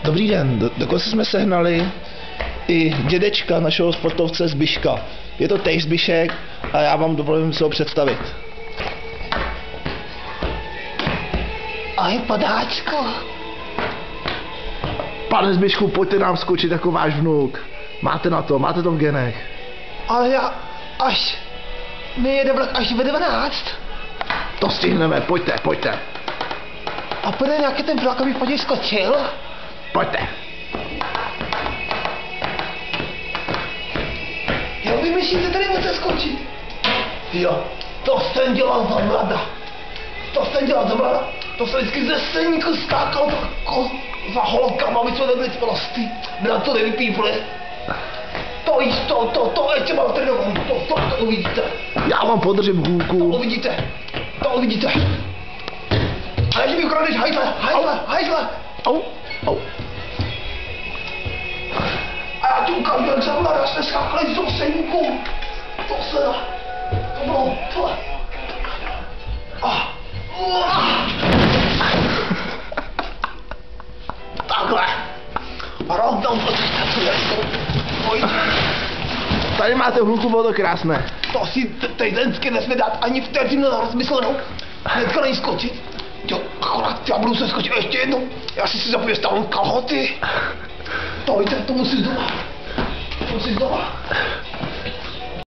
Dobrý den, dokonce jsme sehnali i dědečka našeho sportovce Zbyška. Je to též Zbyšek a já vám dovolím se ho představit. Ahoj, padáčku. Pane Zbyšku, pojďte nám skočit jako váš vnuk. Máte na to, máte to v genech. Ale já až... My jede vlak až ve 12. To stihneme, pojďte. A půjde nějaký ten vlak, abych po něj skočil? Pojďte. Jo, vy myslíte, tady můžete skočit? Jo, to jsem dělal za mlada. To jsem vždycky ze seníku skákal jako za holkama, aby jsme nebyli sprostý. Byla to nevypípli. To ještě mám trénovat, to uvidíte. Já vám podržím hůlku. To uvidíte. A ještě mi ukradneš hajzle. Au. A já ti ukážu, jak za mladá jsme skákali z seníku. To bylo tohle. Takhle. A rovnou pojď. Tady máte hůlku, bylo to krásné. To si teď ženské nesmí dát ani vteřinu na rozmyslenou. Hnedka není skočit. Jo, akorát já budu se skočit ještě jednou. Já si zapověstávám kalhoty. To musíš doma.